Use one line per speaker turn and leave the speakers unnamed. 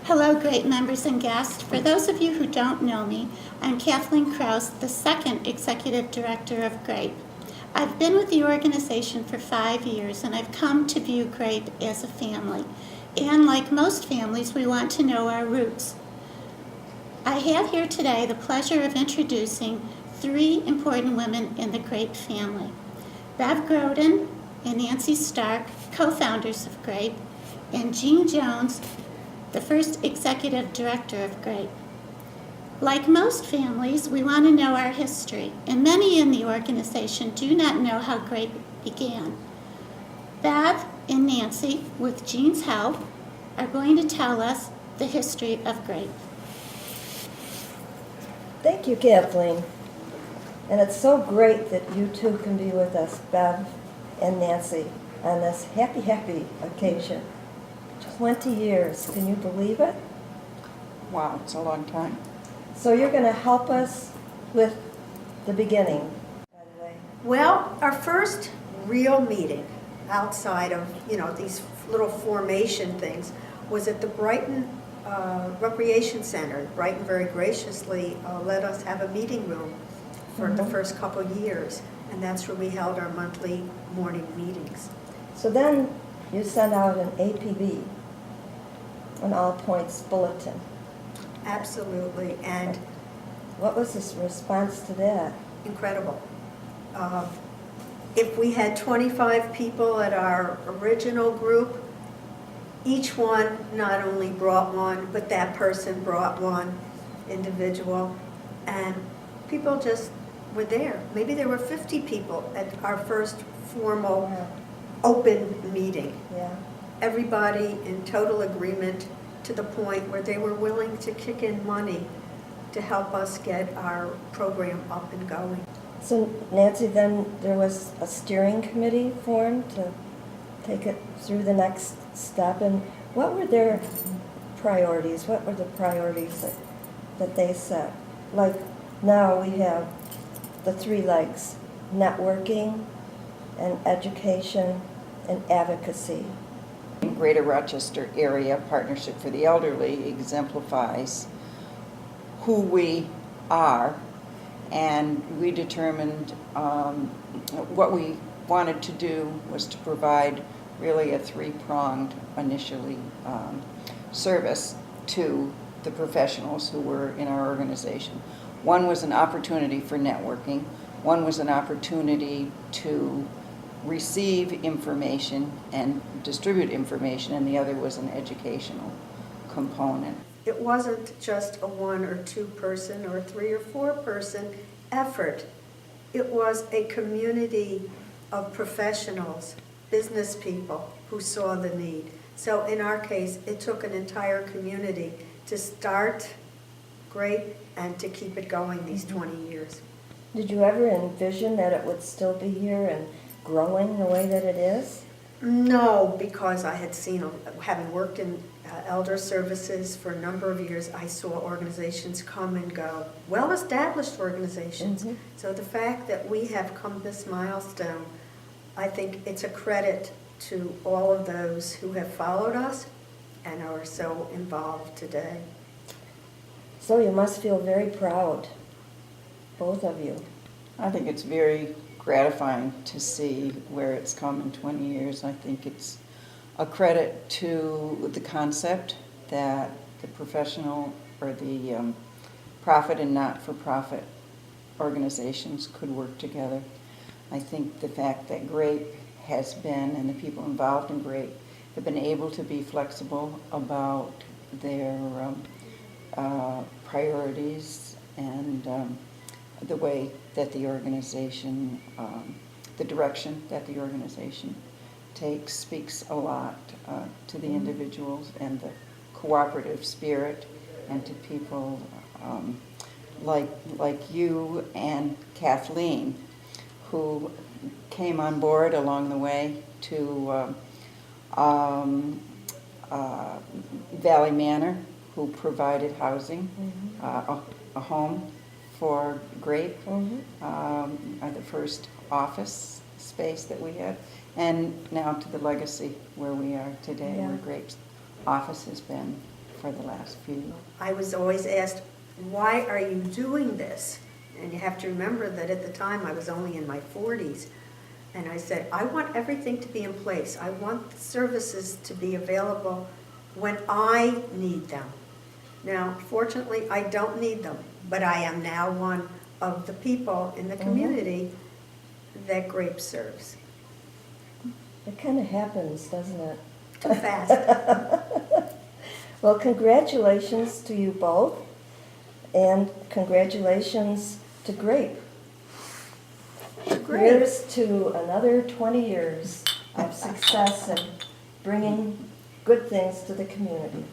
Hello, great members and guests. For those of you who don't know me, I'm Kathleen Krause, the second Executive Director of Grape. I've been with the organization for 5 years, and I've come to view Grape as a family. And like most families, we want to know our roots. I have here today the pleasure of introducing 3 important women in the Grape family. Bev Groden and Nancy Stark, co-founders of Grape, and Jean Jones, the first executive director of Grape. Like most families, we want to know our history, and many in the organization do not know how Grape began. Bev and Nancy, with Jean's help, are going to tell us the history of Grape.
Thank you, Kathleen. And it's so great that you two can be with us, Bev and Nancy, on this happy occasion. 20 years, can you believe it?
Wow, it's a long time.
So you're going to help us with the beginning, by the way.
Well, our first real meeting outside of, these little formation things was at the Brighton Recreation Center. Brighton very graciously let us have a meeting room for the first couple of years, and that's where we held our monthly morning meetings.
So then you sent out an APB, an all points bulletin.
Absolutely, and
What was this response to that?
incredible. If we had 25 people at our original group, each one not only brought one, but that person brought one individual, and people just were there. Maybe there were 50 people at our first formal open meeting.
Yeah.
Everybody in total agreement to the point where they were willing to kick in money to help us get our program up and going.
So Nancy, then there was a steering committee formed to take it through the next step. And what were their priorities? What were the priorities that they set? Like now we have the 3 legs: networking and education and advocacy.
Greater Rochester Area Partnership for the Elderly exemplifies who we are, and we determined what we wanted to do was to provide really a 3-pronged initially service to the professionals who were in our organization. One was an opportunity for networking, one was an opportunity to receive information and distribute information, and the other was an educational component.
It wasn't just a 1 or 2 person or 3 or 4 person effort. It was a community of professionals, business people who saw the need. So in our case, it took an entire community to start Grape and to keep it going these 20 years.
Did you ever envision that it would still be here and growing the way that it is?
No, because I had seen, having worked in elder services for a number of years, I saw organizations come and go, well-established organizations. So the fact that we have come this milestone, I think it's a credit to all of those who have followed us and are so involved today.
So you must feel very proud, both of you.
I think it's very gratifying to see where it's come in 20 years. I think it's a credit to the concept that the professional or the profit and not-for-profit organizations could work together. I think the fact that Grape has been, and the people involved in Grape, have been able to be flexible about their priorities and the way that the organization, the direction that the organization takes speaks a lot to the individuals and the cooperative spirit, and to people like you and Kathleen, who came on board along the way to Valley Manor, who provided housing, a home for Grape, the first office space that we had, and now to the legacy where we are today,
Yeah.
where Grape's office has been for the last few years.
I was always asked, why are you doing this? And you have to remember that at the time I was only in my 40s. And I said, I want everything to be in place. I want the services to be available when I need them. Now, fortunately, I don't need them, but I am now one of the people in the community that Grape serves.
It kind of happens, doesn't it?
Too fast.
Well, congratulations to you both, and congratulations to Grape.
Great.
Here's to another 20 years of success and bringing good things to the community.